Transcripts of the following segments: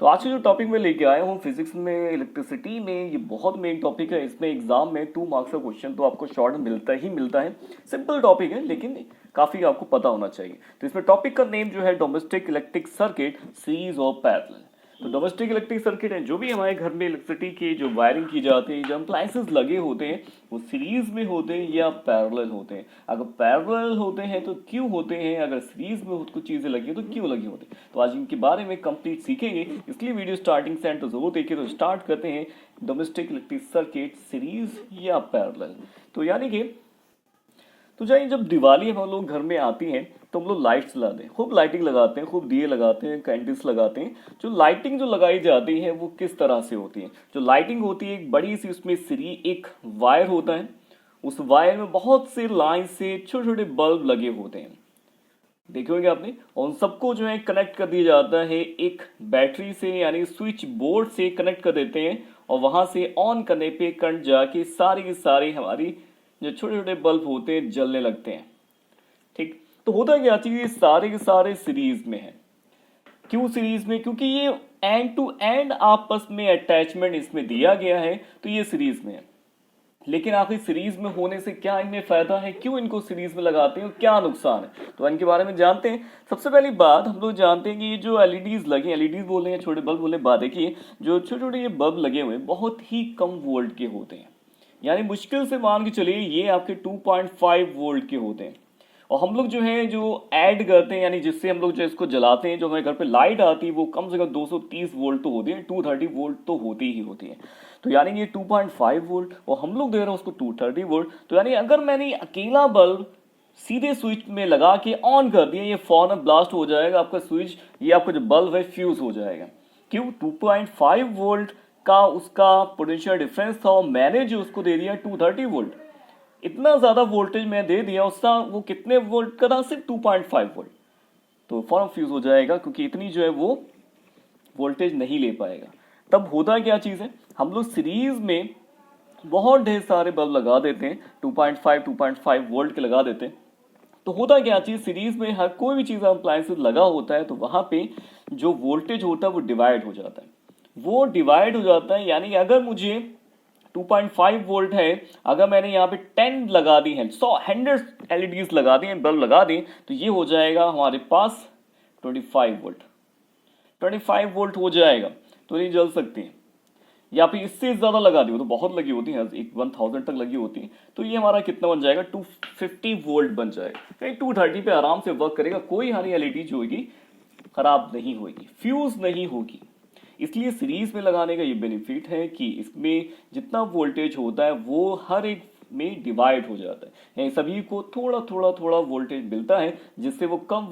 तो आज का जो टॉपिक मैं लेके आया हूँ फिजिक्स में इलेक्ट्रिसिटी में, ये बहुत मेन टॉपिक है। इसमें एग्जाम में 2 मार्क्स का क्वेश्चन तो आपको शॉर्ट मिलता ही मिलता है। सिंपल टॉपिक है लेकिन काफ़ी आपको पता होना चाहिए। तो इसमें टॉपिक का नेम जो है domestic electric circuit series of parallel. तो डोमेस्टिक इलेक्ट्रिक सर्किट है, जो भी हमारे घर में इलेक्ट्रिसिटी की जो वायरिंग की जाती है, जो अप्लायंसेस लगे होते हैं, वो सीरीज में होते हैं या पैरेलल होते हैं। अगर पैरेलल होते हैं तो क्यों होते हैं, अगर सीरीज में कुछ चीज़ें लगी हैं तो क्यों लगी होती हैं। तो आज इनके बारे में कंप्लीट सीखेंगे, इसलिए वीडियो स्टार्टिंग से एंड तो जरूर देखिए। तो स्टार्ट करते हैं डोमेस्टिक इलेक्ट्रिक सर्किट सीरीज या पैरेलल। तो यानी कि तो जाइए, जब दिवाली हम लोग घर में आती हैं तो हम लोग लाइट्स जलाते हैं, खूब लाइटिंग लगाते हैं, खूब दिए लगाते हैं, कैंडल्स लगाते हैं। जो लाइटिंग जो लगाई जाती है वो किस तरह से होती है। जो लाइटिंग होती है एक बड़ी सी उसमें एक वायर होता है, उस वायर में बहुत से लाइन से छोटे छोटे बल्ब लगे होते हैं, देखे होंगे आपने। और उन सबको जो है कनेक्ट कर दिया जाता है एक बैटरी से, यानी स्विच बोर्ड से कनेक्ट कर देते हैं। और वहां से ऑन करने पे करंट जाके सारी की सारी हमारी जो छोटे छोटे बल्ब होते हैं जलने लगते हैं। ठीक, तो होता क्या चीज, ये सारे के सारे सीरीज में है। क्यों सीरीज में? क्योंकि ये एंड टू एंड आपस में अटैचमेंट इसमें दिया गया है, तो ये सीरीज में है। लेकिन आखिर सीरीज में होने से क्या इनमें फायदा है, क्यों इनको सीरीज में लगाते हैं और क्या नुकसान है, तो इनके बारे में जानते हैं। सबसे पहली बात हम लोग जानते हैं कि ये जो एलईडीज लगे, एलईडीज बोल रहे हैं, छोटे बल्ब बोले, बात देखिए, जो छोटे छोटे ये बल्ब लगे हुए हैं बहुत ही कम वोल्ट के होते हैं। यानी मुश्किल से मान के चलिए ये आपके 2.5 वोल्ट के होते हैं। और हम लोग जो है जो ऐड करते हैं, यानी जिससे हम लोग जो इसको जलाते हैं, जो हमारे घर पे लाइट आती है, वो कम से कम 230 वोल्ट तो होती है, 230 वोल्ट तो होती ही होती है। तो यानी ये 2.5 वोल्ट और हम लोग दे रहे हैं उसको 230 वोल्ट। तो यानी अगर मैंने अकेला बल्ब सीधे स्विच में लगा के ऑन कर दिया, ये फौरन ब्लास्ट हो जाएगा आपका स्विच, ये आपका जो बल्ब है फ्यूज हो जाएगा। क्यों? 2.5 वोल्ट का उसका पोटेंशियल डिफरेंस था और मैंने जो उसको दे दिया 230 वोल्ट। इतना ज्यादा वोल्टेज मैं दे दिया उसका, वो कितने वोल्ट का था? सिर्फ 2.5 वोल्ट। तो फौरन फ्यूज हो जाएगा, क्योंकि इतनी जो है वो वोल्टेज नहीं ले पाएगा। तब होता क्या चीज है, हम लोग सीरीज में बहुत ढेर सारे बल्ब लगा देते हैं, 2.5 वोल्ट के लगा देते हैं। तो होता क्या चीज, सीरीज में हर कोई भी चीज अप्लायंसेस लगा होता है तो वहां पे जो वोल्टेज होता है वो डिवाइड हो जाता है। वो डिवाइड हो जाता है, यानी अगर मुझे 2.5 वोल्ट है, अगर मैंने यहाँ पे 10 लगा दी है, 100 एलईडीज लगा दी हैं, बल्ब लगा दी, तो ये हो जाएगा हमारे पास 25 वोल्ट। 25 वोल्ट हो जाएगा, तो ये जल सकती है। या फिर इससे ज्यादा लगा दी हो तो बहुत लगी होती है, 1000 तक लगी होती है, तो ये हमारा कितना बन जाएगा? 250 वोल्ट बन जाएगा। कहीं 230 पे आराम से वर्क करेगा, कोई हमारी एलईडी जो होगी खराब नहीं होगी, फ्यूज नहीं होगी। इसलिए सीरीज में लगाने का ये बेनिफिट है कि इसमें जितना वोल्टेज होता है वो हर एक में डिवाइड हो जाता है, यानी सभी को थोड़ा थोड़ा थोड़ा वोल्टेज मिलता है, जिससे वो कम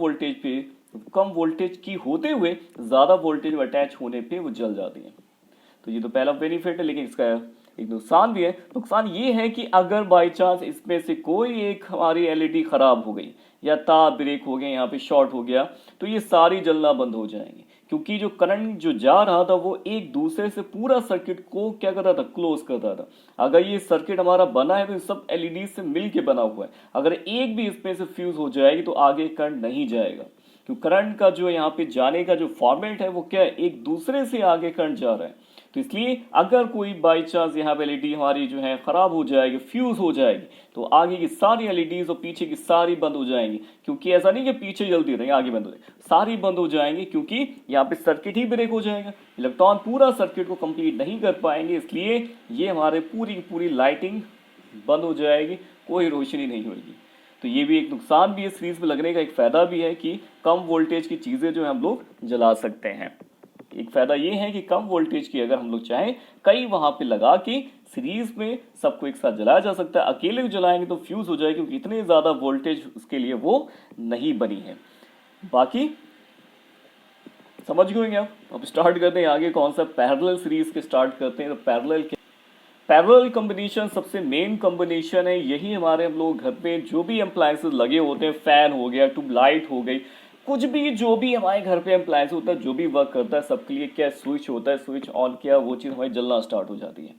वोल्टेज की होते हुए ज्यादा वोल्टेज अटैच होने पे वो जल जाती है। तो ये तो पहला बेनिफिट है। लेकिन इसका एक नुकसान भी है। नुकसान ये है कि अगर बाई चांस इसमें से कोई एक हमारी एलईडी खराब हो गई या तार ब्रेक हो गया, यहाँ पे शॉर्ट हो गया, तो ये सारी जलना बंद हो जाएंगी, क्योंकि जो करंट जो जा रहा था वो एक दूसरे से पूरा सर्किट को क्या करता था? क्लोज करता था। अगर ये सर्किट हमारा बना है तो सब एलईडी से मिल के बना हुआ है, अगर एक भी इसमें से फ्यूज हो जाएगी तो आगे करंट नहीं जाएगा। क्योंकि करंट का जो यहाँ पे जाने का जो फॉर्मेट है वो क्या है? एक दूसरे से आगे करंट जा रहा है। तो इसलिए अगर कोई बाई चांस यहाँ पे एलईडी हमारी जो है खराब हो जाएगी, फ्यूज हो जाएगी, तो आगे की सारी एलईडीज और पीछे की सारी बंद हो जाएंगी। क्योंकि ऐसा नहीं कि पीछे जल्दी रहेंगे आगे बंद हो जाएगी, सारी बंद हो जाएंगी, क्योंकि यहाँ पे सर्किट ही ब्रेक हो जाएगा, इलेक्ट्रॉन पूरा सर्किट को कंप्लीट नहीं कर पाएंगे। इसलिए ये हमारे पूरी की पूरी लाइटिंग बंद हो जाएगी, कोई रोशनी नहीं होगी। तो ये भी एक नुकसान भी है सीरीज में लगने का। एक फायदा भी है कि कम वोल्टेज की चीजें जो है हम लोग जला सकते हैं। एक फायदा ये है कि कम वोल्टेज की अगर हम लोग चाहें कई वहां पे लगा के सीरीज में सबको एक साथ जलाया जा सकता है। अकेले जलाएंगे तो फ्यूज हो जाएगी, क्योंकि इतने ज्यादा वोल्टेज उसके लिए वो नहीं बनी है। बाकी समझ गए आप? अब स्टार्ट करते हैं आगे कौन सा पैरेलल सीरीज के स्टार्ट करते हैं। तो पैरेलल कॉम्बिनेशन सबसे मेन कॉम्बिनेशन है। यही हमारे हम लोग घर पे जो भी अप्लायंसेस लगे होते हैं, फैन हो गया, ट्यूबलाइट हो गई, कुछ भी जो भी हमारे घर पे अप्लायंस होता है, जो भी वर्क करता है, सबके लिए क्या स्विच होता है, स्विच ऑन किया वो चीज़ हमारी जलना स्टार्ट हो जाती है।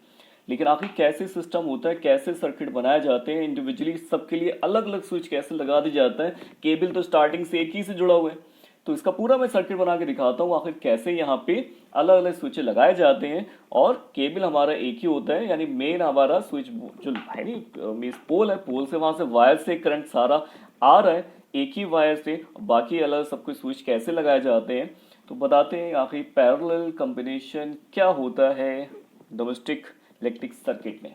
लेकिन आखिर कैसे सिस्टम होता है, कैसे सर्किट बनाए जाते हैं, इंडिविजुअली सबके लिए अलग अलग स्विच कैसे लगा दिया जाता है। केबल तो स्टार्टिंग से एक ही से जुड़ा हुआ है, तो इसका पूरा मैं सर्किट बना के दिखाता हूँ आखिर कैसे यहाँ पे अलग अलग स्विच लगाए जाते हैं। और केबल हमारा एक ही होता है, यानी मेन हमारा स्विच जो है नहीं पोल है, पोल से वहां से वायर से करंट सारा आ रहा है एक ही वायर से। बाकी अलग सब कुछ स्विच कैसे लगाए जाते हैं तो बताते हैं आखिर पैरेलल कॉम्बिनेशन क्या होता है डोमेस्टिक इलेक्ट्रिक सर्किट में।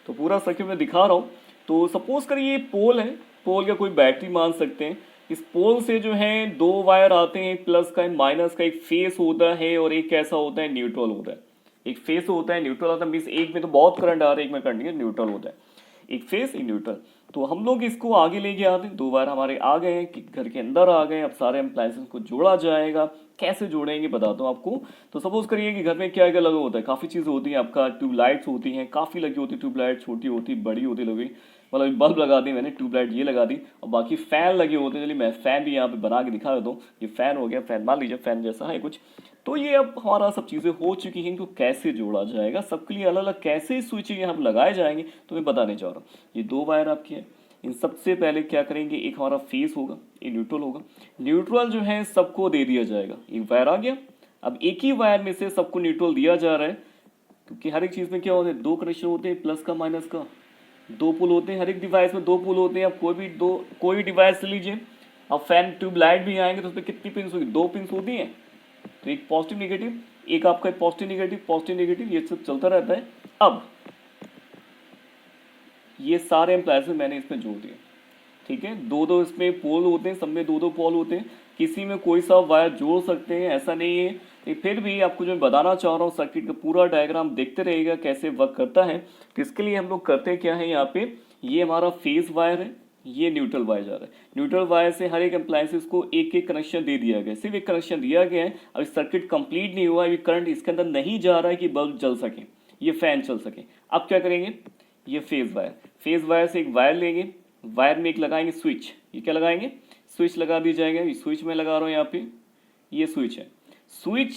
तो पूरा सर्किट में दिखा रहा हूँ। तो सपोज करिए ये पोल है, पोल का कोई बैटरी मान सकते हैं। इस पोल से जो है दो वायर आते हैं, प्लस का माइनस का, एक फेस होता है और एक कैसा होता है न्यूट्रल होता है। एक फेस होता है, न्यूट्रल होता है, मीन्स एक में तो बहुत करंट आ रहा है, एक में करंट नहीं है, न्यूट्रल होता है। एक फेस एक न्यूट्रल। तो हम लोग इसको आगे लेके आते हैं, दो वायर हमारे आ गए हैं कि घर के अंदर आ गए। अब सारे अप्लायंसेस को जोड़ा जाएगा, कैसे जोड़ेंगे बताता हूँ आपको। तो सपोज करिए कि घर में क्या क्या लगा होता है, काफ़ी चीज़ें होती हैं। आपका ट्यूबलाइट्स होती हैं, काफ़ी लगी होती है ट्यूबलाइट, छोटी होती बड़ी होती लगी, मतलब बल्ब लगा दी मैंने, ट्यूबलाइट ये लगा दी। और बाकी फैन लगे होते हैं। चलिए मैं फैन भी यहाँ पे बना के दिखा देता हूँ। ये फैन हो गया, फैन मान लीजिए फैन जैसा है कुछ। तो ये अब हमारा सब चीज़ें हो चुकी हैं। इनको कैसे जोड़ा जाएगा, सबके लिए अलग अलग कैसे स्विच यहाँ पर लगाए जाएंगे तो मैं बताने चाह रहा हूँ। ये दो वायर आपकी है, इन सबसे पहले क्या करेंगे, एक हमारा फेस होगा, एक न्यूट्रल होगा। न्यूट्रल जो है सबको दे दिया जाएगा, एक वायर आ गया। अब एक ही वायर में से सबको न्यूट्रल दिया जा रहा है, क्योंकि हर एक चीज़ में क्या होता है, दो कनेक्शन होते हैं, प्लस का माइनस का, दो पुल होते हैं। हर एक डिवाइस में दो पुल होते हैं। आप कोई डिवाइस लीजिए, अब फैन ट्यूबलाइट भी आएंगे तो उसमें कितनी पिंस होगी, दो पिंस होती हैं। तो एक पॉजिटिव नेगेटिव, एक आपका पॉजिटिव नेगेटिव, ये सब चलता रहता है। अब ये सारे एम्प्लायर्स में मैंने इसमें जोड़ दिए, ठीक है। दो दो इसमें पोल होते हैं, सब में दो दो पोल होते हैं। किसी में कोई सा वायर जोड़ सकते हैं, ऐसा नहीं है। फिर भी आपको जो मैं बताना चाह रहा हूँ, सर्किट का पूरा डायग्राम देखते रहिएगा कैसे वर्क करता है। तो इसके लिए हम लोग करते क्या है, यहाँ पे ये हमारा फेस वायर है, ये न्यूट्रल वायर जा रहा है। न्यूट्रल वायर से हर एक अप्लायंसेस को एक एक कनेक्शन दे दिया गया, सिर्फ एक कनेक्शन दिया गया है। अब सर्किट कंप्लीट नहीं हुआ, अभी करंट इसके अंदर नहीं जा रहा है कि बल्ब जल सके, ये फैन चल सके। अब क्या करेंगे, ये फेज वायर से एक वायर लेंगे, वायर में एक लगाएंगे स्विच। ये क्या लगाएंगे, स्विच लगा दी जाएगा। ये स्विच में लगा रहा हूँ यहाँ पे, ये स्विच है। स्विच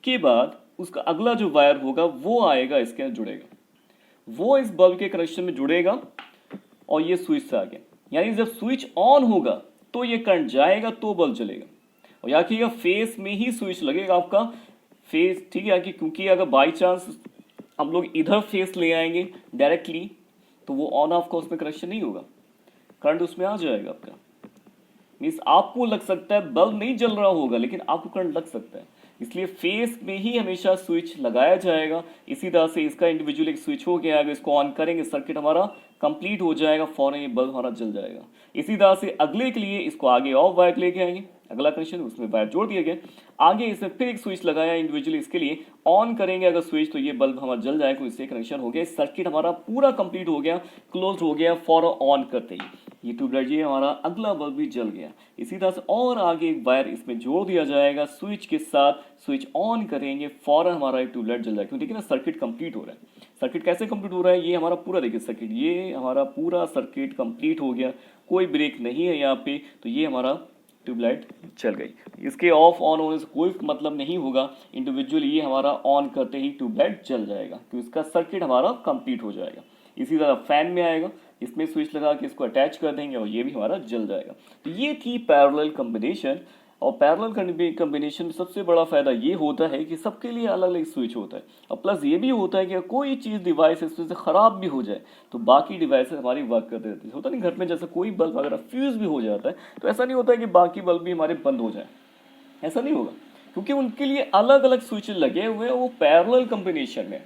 के बाद उसका अगला जो वायर होगा वो आएगा, इसके अंदर जुड़ेगा, वो इस बल्ब के कनेक्शन में जुड़ेगा और ये स्विच से आ गया। यानी जब स्विच ऑन होगा तो ये करंट जाएगा तो बल्ब जलेगा। और याद कीजिएगा फेस में ही स्विच लगेगा आपका, फेस, ठीक है। क्योंकि अगर बाई चांस हम लोग इधर फेस ले आएंगे डायरेक्टली तो वो ऑन ऑफ का उसमें कनेक्शन नहीं होगा, करंट उसमें आ जाएगा आपका। मीन्स आपको लग सकता है बल्ब नहीं जल रहा होगा, लेकिन आपको करंट लग सकता है। इसलिए फेस में ही हमेशा स्विच लगाया जाएगा। इसी तरह से इसका इंडिविजुअल एक स्विच हो गया, अगर इसको ऑन करेंगे सर्किट हमारा कंप्लीट हो जाएगा, फौरन ये बल्ब हमारा जल जाएगा। इसी तरह से अगले के लिए इसको आगे और वायर लेके आएंगे, अगला कनेक्शन उसमें वायर जोड़ दिया गया, आगे इसमें फिर एक स्विच लगाया इंडिविजुअली, इसके लिए ऑन करेंगे अगर स्विच तो ये बल्ब हमारा जल जाएगा। इससे कनेक्शन हो गया, सर्किट हमारा पूरा कंप्लीट हो गया, क्लोज हो गया फौरन ऑन करते ही। ये ट्यूबलाइट ये हमारा अगला बल्ब भी जल गया। इसी तरह से और आगे एक वायर इसमें जोड़ दिया जाएगा स्विच के साथ, स्विच ऑन करेंगे फौरन हमारा एक ट्यूबलाइट जल जाएगा। देखिए ना सर्किट कंप्लीट हो रहा है। सर्किट कैसे कंप्लीट हो रहा है, ये हमारा पूरा देखिए सर्किट, ये हमारा पूरा सर्किट कंप्लीट हो गया, कोई ब्रेक नहीं है यहाँ पे। तो ये हमारा ट्यूबलाइट चल गई। इसके ऑफ ऑन होने से कोई मतलब नहीं होगा, इंडिविजुअली ये हमारा ऑन करते ही ट्यूबलाइट जल जाएगा, तो इसका सर्किट हमारा कंप्लीट हो जाएगा। इसी तरह फैन में आएगा, इसमें स्विच लगा के इसको अटैच कर देंगे और ये भी हमारा जल जाएगा। तो ये थी पैरेलल कॉम्बिनेशन। और पैरेलल कॉम्बिनेशन में सबसे बड़ा फायदा ये होता है कि सबके लिए अलग अलग स्विच होता है। और प्लस ये भी होता है कि कोई चीज़ डिवाइस इसमें से ख़राब भी हो जाए तो बाकी डिवाइसेस हमारी वर्क करते रहती है। होता नहीं घर में जैसे कोई बल्ब अगर फ्यूज़ भी हो जाता है तो ऐसा नहीं होता है कि बाकी बल्ब भी हमारे बंद हो जाए, ऐसा नहीं होगा, क्योंकि उनके लिए अलग अलग स्विच लगे हुए हैं, वो पैरेलल कॉम्बिनेशन में।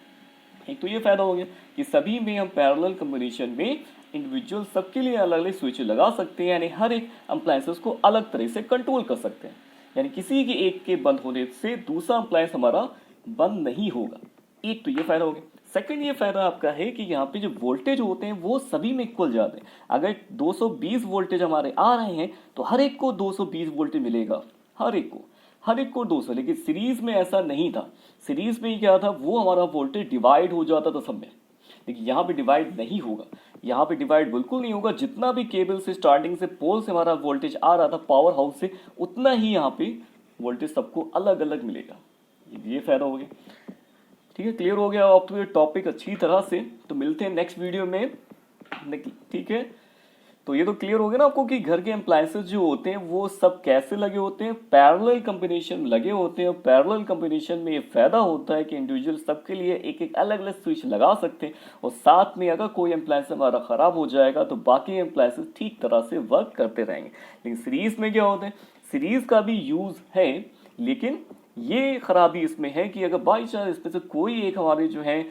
एक तो ये फायदा हो गया कि सभी में हम पैरेलल कॉम्बिनेशन में इंडिविजुअल सबके लिए अलग अलग स्विच लगा सकते हैं, यानी हर एक अप्लायंसेस को अलग तरह से कंट्रोल कर सकते हैं। यानी किसी के एक के बंद होने से दूसरा अप्लायंस हमारा बंद नहीं होगा। एक तो ये फायदा हो गया। सेकंड ये फायदा आपका है कि यहाँ पे जो वोल्टेज होते हैं वो सभी में इक्वल जाते हैं। अगर 220 वोल्टेज हमारे आ रहे हैं तो हर एक को 220 वोल्टेज मिलेगा, हर एक को 200। लेकिन सीरीज में ऐसा नहीं था। सीरीज में क्या था, वो हमारा वोल्टेज डिवाइड हो जाता था सब में, लेकिन यहाँ पे डिवाइड नहीं होगा। यहाँ पे डिवाइड बिल्कुल नहीं होगा। जितना भी केबल से स्टार्टिंग से पोल से हमारा वोल्टेज आ रहा था पावर हाउस से, उतना ही यहाँ पे वोल्टेज सबको अलग अलग मिलेगा। ये फायदा हो गया। ठीक है, क्लियर हो गया अब तो ये टॉपिक अच्छी तरह से। तो मिलते हैं नेक्स्ट वीडियो में, ठीक है। तो ये तो क्लियर हो गया ना आपको कि घर के अप्लायंसेस जो होते हैं वो सब कैसे लगे होते हैं, पैरेलल कॉम्बिनेशन में लगे होते हैं। पैरेलल कॉम्बिनेशन में ये फायदा होता है कि इंडिविजुअल सबके लिए एक एक अलग अलग स्विच लगा सकते हैं, और साथ में अगर कोई अप्लायंस हमारा खराब हो जाएगा तो बाकी अप्लायंसेस ठीक तरह से वर्क करते रहेंगे। लेकिन सीरीज में क्या होता है, सीरीज का भी यूज है, लेकिन ये खराबी इसमें है कि अगर बाई चांस इसमें से कोई एक हमारे जो है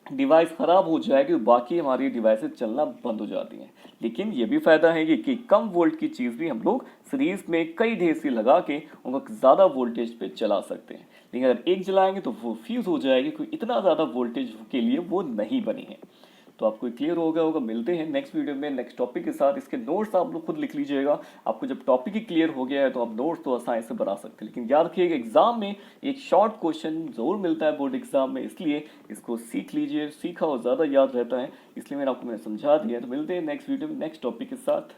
डिवाइस खराब हो जाएगी तो बाकी हमारी डिवाइसेस चलना बंद हो जाती हैं। लेकिन ये भी फायदा है कि कम वोल्ट की चीज़ भी हम लोग सीरीज में कई ढेर सी लगा के उनको ज़्यादा वोल्टेज पे चला सकते हैं। लेकिन अगर एक जलाएंगे तो वो फ्यूज़ हो जाएगी, क्योंकि इतना ज़्यादा वोल्टेज के लिए वो नहीं बनी है। तो आपको क्लियर हो गया होगा। मिलते हैं नेक्स्ट वीडियो में नेक्स्ट टॉपिक के साथ। इसके नोट्स आप लोग खुद लिख लीजिएगा। आपको जब टॉपिक ही क्लियर हो गया है तो आप नोट्स तो आसानी से बना सकते हैं, लेकिन याद रखिएगा एग्जाम में एक शॉर्ट क्वेश्चन जरूर मिलता है बोर्ड एग्जाम में, इसलिए इसको सीख लीजिए। सीखा और ज़्यादा याद रहता है, इसलिए मैंने समझा दिया है। तो मिलते हैं नेक्स्ट वीडियो में नेक्स्ट टॉपिक के साथ।